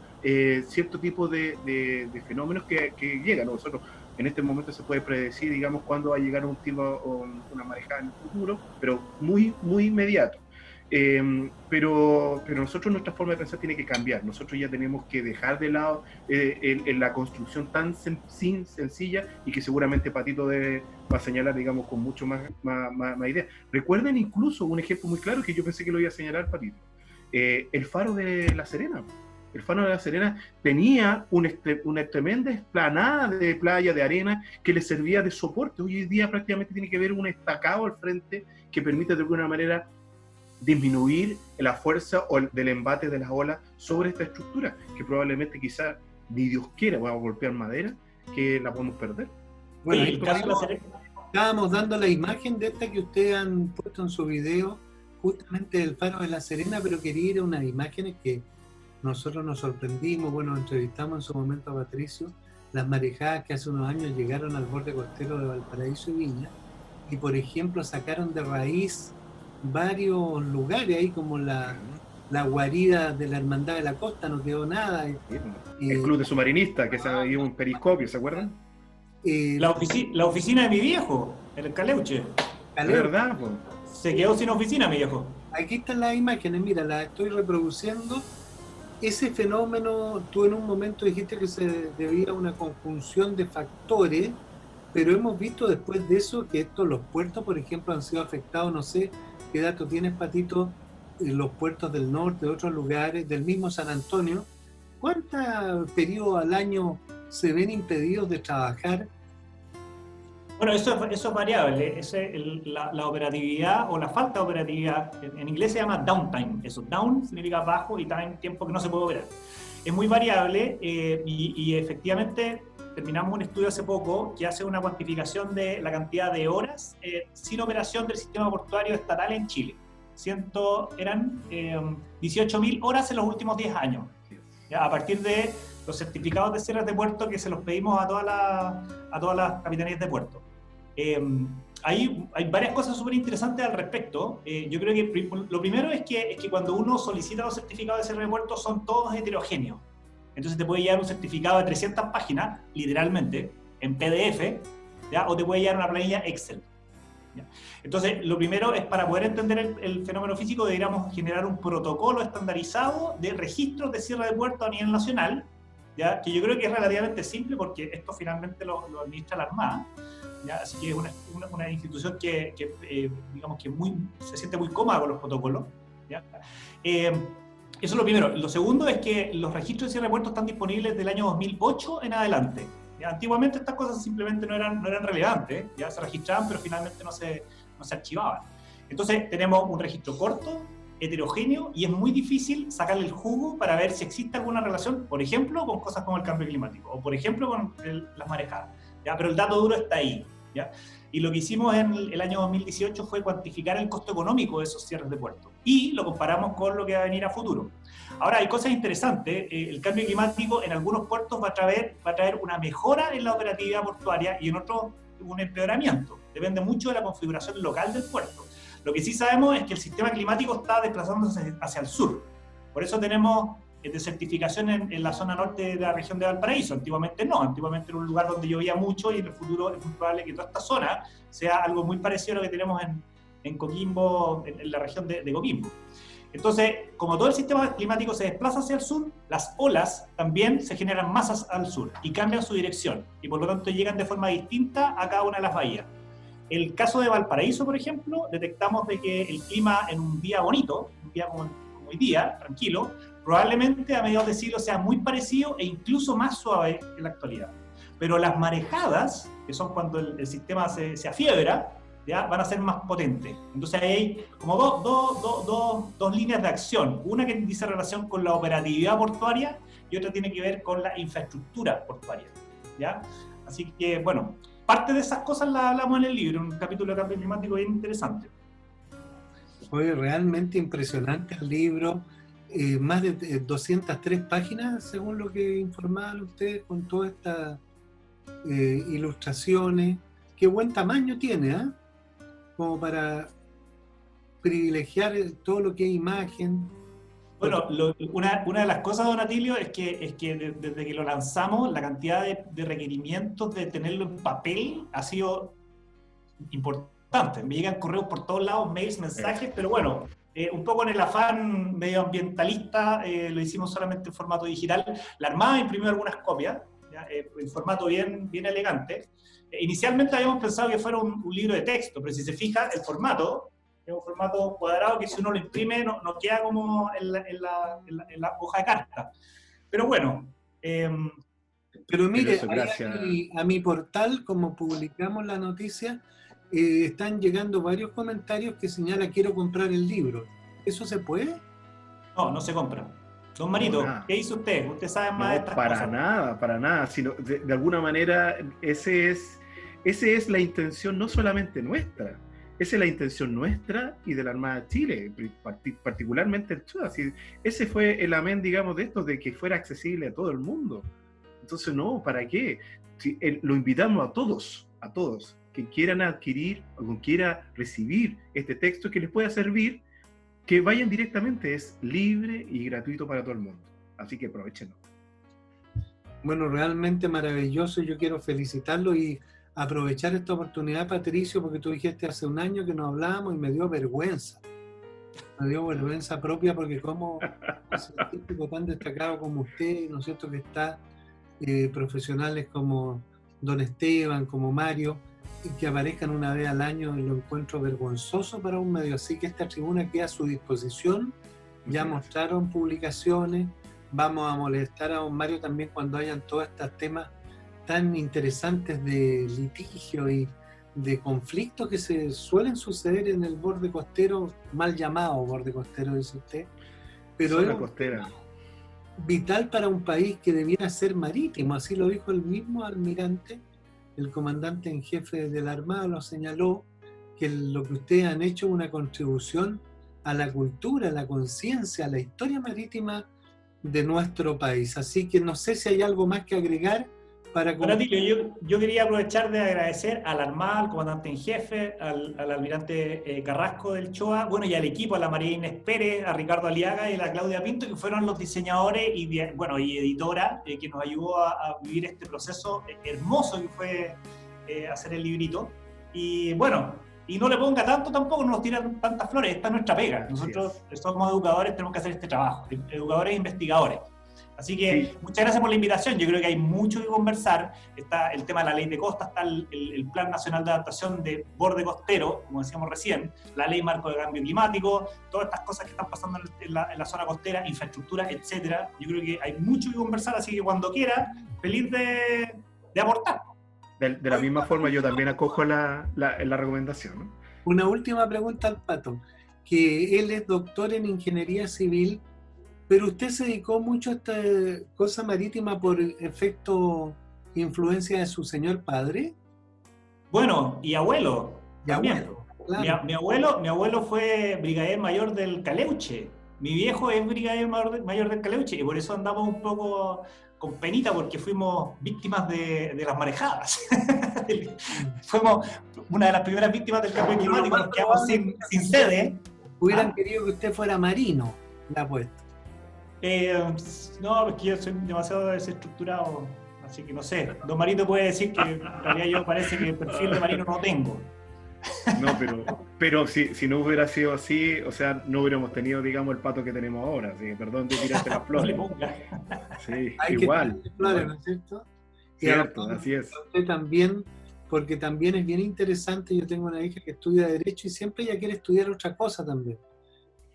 cierto tipo de fenómenos que llegan. Nosotros en este momento se puede predecir digamos, cuándo va a llegar un tipo o una marejada en el futuro, pero muy, muy inmediato. Pero nosotros, nuestra forma de pensar tiene que cambiar. Nosotros ya tenemos que dejar de lado la construcción tan sencilla, y que seguramente Patito va a señalar, digamos, con mucho más ideas. Recuerden incluso un ejemplo muy claro que yo pensé que lo iba a señalar Patito. el faro de La Serena. El faro de La Serena tenía una tremenda explanada de playa, de arena, que le servía de soporte. Hoy día prácticamente tiene que ver un estacado al frente que permite de alguna manera disminuir la fuerza del embate de las olas sobre esta estructura, que probablemente quizás ni Dios quiera, vamos a golpear madera, que la podemos perder. Bueno, el caso de La Serena. Estábamos dando la imagen de esta que ustedes han puesto en su video, justamente del faro de La Serena, pero quería ir a unas imágenes que nosotros nos sorprendimos. Bueno, entrevistamos en su momento a Patricio, las marejadas que hace unos años llegaron al borde costero de Valparaíso y Viña, y por ejemplo sacaron de raíz varios lugares ahí, como la guarida de la Hermandad de la Costa, no quedó nada. El club de submarinistas, que se había un periscopio, ¿se acuerdan? La oficina de mi viejo, el Caleuche. ¿Es verdad? Pues. Se quedó sin oficina, mi viejo. Aquí están las imágenes, mira, las estoy reproduciendo. Ese fenómeno, tú en un momento dijiste que se debía a una conjunción de factores, pero hemos visto después de eso que los puertos, por ejemplo, han sido afectados. No sé qué dato tienes, Patito, los puertos del norte, de otros lugares, del mismo San Antonio. ¿Cuántos periodos al año se ven impedidos de trabajar? Bueno, eso es variable. La operatividad o la falta de operatividad, en inglés se llama downtime. Eso, down significa bajo y time, tiempo que no se puede operar. Es muy variable y efectivamente terminamos un estudio hace poco que hace una cuantificación de la cantidad de horas sin operación del sistema portuario estatal en Chile. Eran 18.000 horas en los últimos 10 años. ¿Ya? A partir de los certificados de cierres de puerto que se los pedimos a todas las capitanías de puerto. Hay varias cosas súper interesantes al respecto. Yo creo que lo primero es que cuando uno solicita los certificados de cierre de puerto son todos heterogéneos. Entonces te puede llegar un certificado de 300 páginas, literalmente, en PDF, ¿ya? O te puede llegar una planilla Excel. ¿Ya? Entonces, lo primero es, para poder entender el fenómeno físico, deberíamos generar un protocolo estandarizado de registros de cierre de puerto a nivel nacional, ¿ya? Que yo creo que es relativamente simple porque esto finalmente lo administra la Armada, ¿ya? Así que es una institución que digamos que se siente muy cómoda con los protocolos, ¿ya? Eso es lo primero. Lo segundo es que los registros de cierre de puertos están disponibles del año 2008 en adelante. ¿Ya? Antiguamente estas cosas simplemente no eran relevantes, ya se registraban, pero finalmente no se archivaban. Entonces tenemos un registro corto, heterogéneo, y es muy difícil sacarle el jugo para ver si existe alguna relación, por ejemplo, con cosas como el cambio climático, o por ejemplo con las marejadas. ¿Ya? Pero el dato duro está ahí, ¿ya? Y lo que hicimos en el año 2018 fue cuantificar el costo económico de esos cierres de puerto. Y lo comparamos con lo que va a venir a futuro. Ahora, hay cosas interesantes. El cambio climático en algunos puertos va a traer una mejora en la operatividad portuaria y en otros un empeoramiento. Depende mucho de la configuración local del puerto. Lo que sí sabemos es que el sistema climático está desplazándose hacia el sur. Por eso tenemos desertificación en la zona norte de la región de Valparaíso. Antiguamente no, antiguamente era un lugar donde llovía mucho y en el futuro es muy probable que toda esta zona sea algo muy parecido a lo que tenemos en Coquimbo, en la región de Coquimbo. Entonces, como todo el sistema climático se desplaza hacia el sur, las olas también se generan más al sur y cambian su dirección y por lo tanto llegan de forma distinta a cada una de las bahías. El caso de Valparaíso, por ejemplo, detectamos de que el clima en un día bonito, un día como hoy día, tranquilo, probablemente a mediados de siglo sea muy parecido e incluso más suave que la actualidad. Pero las marejadas, que son cuando el sistema se afiebra, ¿ya? Van a ser más potentes. Entonces ahí hay como dos líneas de acción. Una que dice relación con la operatividad portuaria y otra tiene que ver con la infraestructura portuaria, ¿ya? Así que, bueno, parte de esas cosas las hablamos en el libro, un capítulo de cambio climático bien interesante. Fue realmente impresionante el libro. Más de 203 páginas, según lo que informaban ustedes, con todas estas ilustraciones. Qué buen tamaño tiene, ¿eh? Como para privilegiar todo lo que es imagen. Bueno, una de las cosas, don Atilio, es que desde que lo lanzamos, la cantidad de requerimientos de tenerlo en papel ha sido importante. Me llegan correos por todos lados, mails, mensajes, pero bueno, un poco en el afán medioambientalista lo hicimos solamente en formato digital. La Armada imprimió algunas copias, ¿ya? En formato bien elegante. Inicialmente habíamos pensado que fuera un libro de texto, pero si se fija, el formato Es un formato cuadrado que si uno lo imprime no queda como en la hoja de carta. Pero bueno. Pero mire, eso, a mi portal, como publicamos la noticia, están llegando varios comentarios que señalan quiero comprar el libro. ¿Eso se puede? No, no se compra. Don Marito, ¿qué hizo usted? ¿Usted sabe más de estas cosas? Para nada. Sino de alguna manera, esa es la intención no solamente nuestra, esa es la intención nuestra y de la Armada de Chile, particularmente el CHUA. Ese fue el amén, digamos, de esto, de que fuera accesible a todo el mundo. Entonces, no, ¿para qué? Lo invitamos a todos, que quieran adquirir o que quieran recibir este texto que les pueda servir, que vayan directamente, es libre y gratuito para todo el mundo. Así que aprovechenlo. Bueno, realmente maravilloso. Yo quiero felicitarlo y aprovechar esta oportunidad, Patricio, porque tú dijiste hace un año que nos hablábamos y me dio vergüenza. Me dio vergüenza propia porque como es un típico tan destacado como usted, ¿no es cierto?, que está, profesionales como Don Esteban, como Mario, y que aparezcan una vez al año, lo encuentro vergonzoso para un medio. Así que esta tribuna queda a su disposición. Ya mostraron publicaciones. Vamos a molestar a don Mario también cuando hayan todos estos temas tan interesantes de litigio y de conflictos que se suelen suceder en el borde costero, mal llamado borde costero, dice usted. Pero es costera. Vital para un país que debiera ser marítimo, así lo dijo el mismo almirante. El comandante en jefe de la Armada lo señaló, que lo que ustedes han hecho es una contribución a la cultura, a la conciencia, a la historia marítima de nuestro país. Así que no sé si hay algo más que agregar para... Bueno, Tilio, yo quería aprovechar de agradecer a la Armada, al comandante en jefe, al almirante Carrasco del CHOA, bueno, y al equipo, a la María Inés Pérez, a Ricardo Aliaga y a la Claudia Pinto, que fueron los diseñadores y editora que nos ayudó a vivir este proceso hermoso que fue hacer el librito. Y bueno, y no le ponga tanto tampoco, no nos tiran tantas flores, esta es nuestra pega. Nosotros somos educadores, tenemos que hacer este trabajo, educadores e investigadores. Así que muchas gracias por la invitación. Yo creo que hay mucho que conversar. Está el tema de la ley de costa, está el Plan Nacional de Adaptación de Borde Costero, como decíamos recién, la ley marco de cambio climático, todas estas cosas que están pasando en la zona costera, infraestructura, etcétera. Yo creo que hay mucho que conversar, así que cuando quiera, feliz de aportar. De la misma forma, yo también acojo la recomendación, ¿no? Una última pregunta al Pato, que él es doctor en Ingeniería Civil, pero usted se dedicó mucho a esta cosa marítima por efecto, influencia de su señor padre. Bueno, y abuelo. Y abuelo, claro. Mi abuelo fue brigadier mayor del Caleuche. Mi viejo es brigadier mayor del Caleuche y por eso andamos un poco con penita porque fuimos víctimas de las marejadas. Fuimos una de las primeras víctimas del cambio climático, nos quedamos sin sede. Hubieran querido que usted fuera marino, la apuesta. No, es que yo soy demasiado desestructurado, así que no sé. Don Marito puede decir que en realidad yo parece que el perfil de marino no tengo. No, pero si no hubiera sido así, o sea, no hubiéramos tenido, digamos, el Pato que tenemos ahora. Así que perdón de tirarte las flores. Sí, hay igual. Que flores, ¿no es cierto? Cierto, así es. Usted también, porque también es bien interesante. Yo tengo una hija que estudia Derecho y siempre ella quiere estudiar otra cosa también.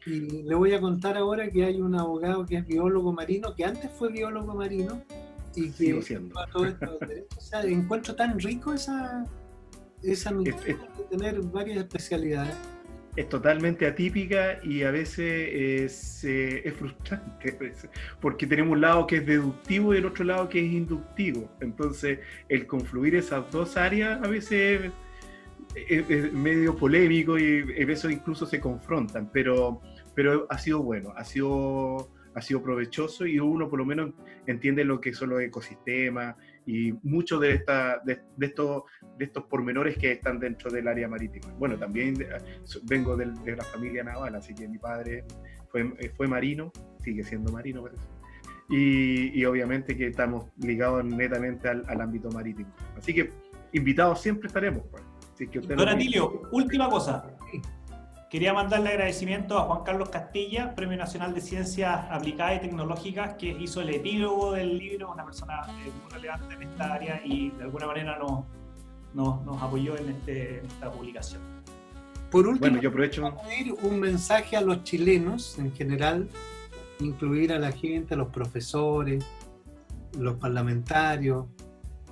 Y le voy a contar ahora que hay un abogado que es biólogo marino, que antes fue biólogo marino, y que a todo esto del derecho. O sea, encuentro tan rico esa misión de tener varias especialidades. Es totalmente atípica y a veces es frustrante, porque tenemos un lado que es deductivo y el otro lado que es inductivo. Entonces, el confluir esas dos áreas a veces es medio polémico y a veces incluso se confrontan, pero ha sido bueno, ha sido provechoso y uno por lo menos entiende lo que son los ecosistemas y muchos de estos pormenores que están dentro del área marítima. Bueno, también vengo de la familia naval, así que mi padre fue marino, sigue siendo marino, parece. Y obviamente que estamos ligados netamente al ámbito marítimo. Así que invitados siempre estaremos, pues. Don Atilio, última cosa. Quería mandarle agradecimiento a Juan Carlos Castilla, Premio Nacional de Ciencias Aplicadas y Tecnológicas, que hizo el epílogo del libro, una persona muy relevante en esta área y de alguna manera nos apoyó en esta publicación. Por último, Bueno, yo aprovecho. vamos a pedir un mensaje a los chilenos en general, incluir a la gente, a los profesores, los parlamentarios,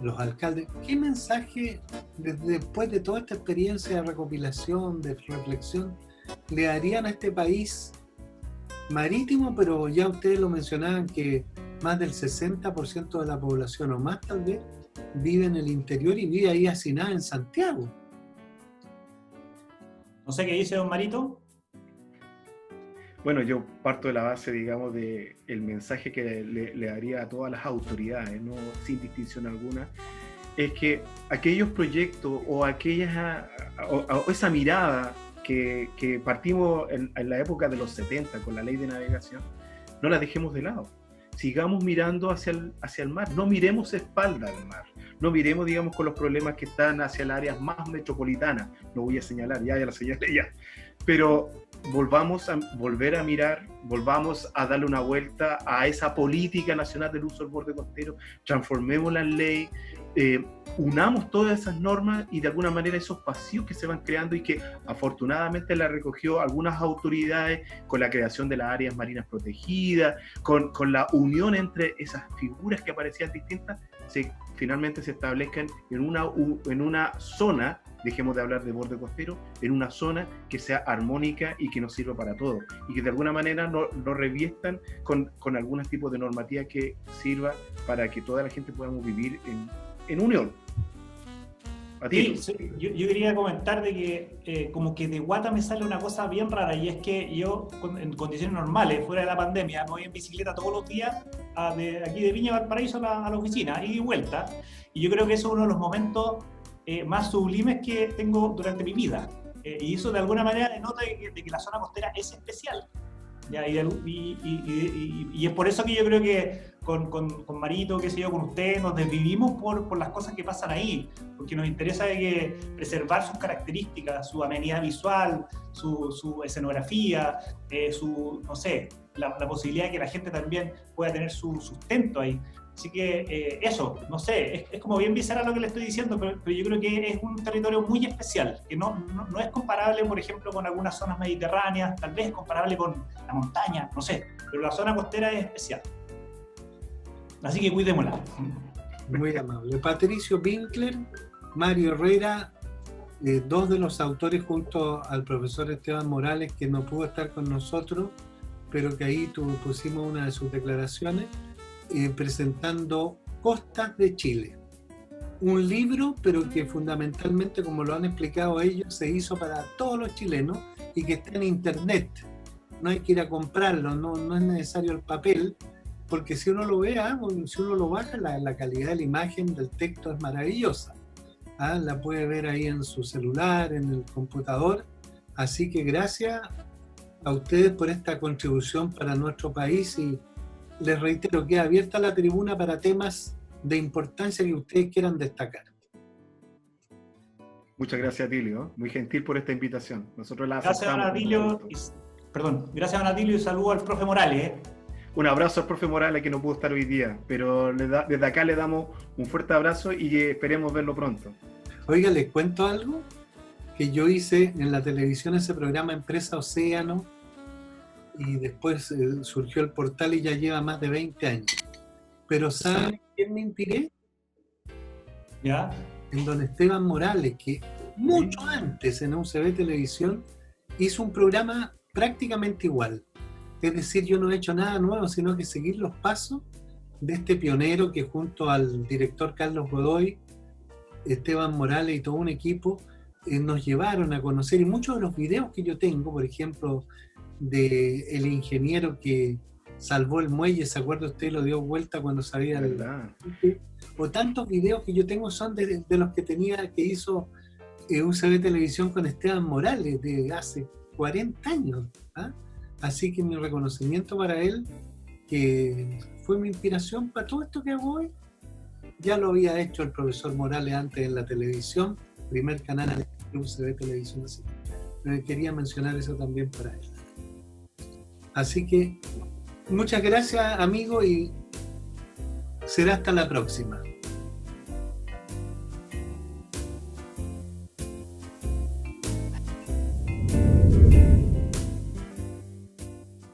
los alcaldes. ¿Qué mensaje, después de toda esta experiencia de recopilación, de reflexión, le darían a este país marítimo, pero ya ustedes lo mencionaban que más del 60% de la población o más tal vez vive en el interior y vive ahí hacinada en Santiago? No sé qué dice don Marito. Bueno, yo parto de la base, digamos, de el mensaje que le daría a todas las autoridades, ¿no? Sin distinción alguna, es que aquellos proyectos o o esa mirada que partimos en la época de los 70 con la ley de navegación, no la dejemos de lado. Sigamos mirando hacia el mar, no miremos espalda al mar, no miremos, digamos, con los problemas que están hacia las áreas más metropolitanas, lo voy a señalar, ya la señalé ya, pero volvamos a volver a mirar, volvamos a darle una vuelta a esa política nacional del uso del borde costero, transformemos la ley, unamos todas esas normas y de alguna manera esos vacíos que se van creando y que afortunadamente la recogió algunas autoridades con la creación de las áreas marinas protegidas, con la unión entre esas figuras que aparecían distintas, finalmente se establezcan en una zona, dejemos de hablar de borde costero, en una zona que sea armónica y que nos sirva para todos y que de alguna manera no reviestan con algún tipo de normativa que sirva para que toda la gente podamos vivir en unión. Sí, yo quería comentar de que como que de Guata me sale una cosa bien rara, y es que yo en condiciones normales, fuera de la pandemia, me voy en bicicleta todos los días de aquí de Viña a Valparaíso a la oficina, ida y vuelta, y yo creo que eso es uno de los momentos más sublimes que tengo durante mi vida, y eso de alguna manera denota de que la zona costera es especial. ¿Ya? Y es por eso que yo creo que con Marito, qué sé yo, con usted, nos desvivimos por las cosas que pasan ahí, porque nos interesa de que preservar sus características, su amenidad visual, su escenografía, no sé, la posibilidad de que la gente también pueda tener su sustento ahí. Así que eso, no sé, es como bien visceral lo que le estoy diciendo, pero yo creo que es un territorio muy especial, que no es comparable, por ejemplo, con algunas zonas mediterráneas, tal vez es comparable con la montaña, no sé, pero la zona costera es especial. Así que cuidémosla. Muy amable. Patricio Winkler, Mario Herrera, dos de los autores junto al profesor Esteban Morales, que no pudo estar con nosotros, pero que ahí pusimos una de sus declaraciones, presentando Costas de Chile. Un libro, pero que fundamentalmente, como lo han explicado ellos, se hizo para todos los chilenos y que está en internet. No hay que ir a comprarlo, no es necesario el papel, porque si uno lo ve, si uno lo baja, la calidad de la imagen, del texto es maravillosa. La puede ver ahí en su celular, en el computador. Así que gracias a ustedes por esta contribución para nuestro país, y les reitero, queda abierta la tribuna para temas de importancia que ustedes quieran destacar. Muchas gracias, Atilio. Muy gentil por esta invitación. Nosotros la aceptamos. Gracias, don Atilio. Gracias, don Atilio, y saludo al profe Morales. Un abrazo al profe Morales, que no pudo estar hoy día, pero desde acá le damos un fuerte abrazo y esperemos verlo pronto. Oiga, les cuento algo que yo hice en la televisión, ese programa Empresa Océano, y después surgió el portal y ya lleva más de 20 años. Pero ¿saben quién me inspiré? ¿Ya? En don Esteban Morales, que mucho antes en UCB Televisión hizo un programa prácticamente igual. Es decir, yo no he hecho nada nuevo, sino que seguir los pasos de este pionero que junto al director Carlos Godoy, Esteban Morales y todo un equipo nos llevaron a conocer. Y muchos de los videos que yo tengo, por ejemplo, del ingeniero que salvó el muelle, ¿se acuerda usted? Lo dio vuelta cuando sabía o tantos videos que yo tengo son de los que hizo UCB Televisión con Esteban Morales de hace 40 años. Así que mi reconocimiento para él, que fue mi inspiración para todo esto que hago hoy. Ya lo había hecho el profesor Morales antes en la televisión, primer canal de UCB Televisión, así que quería mencionar eso también para él. Así que muchas gracias, amigo, y será hasta la próxima.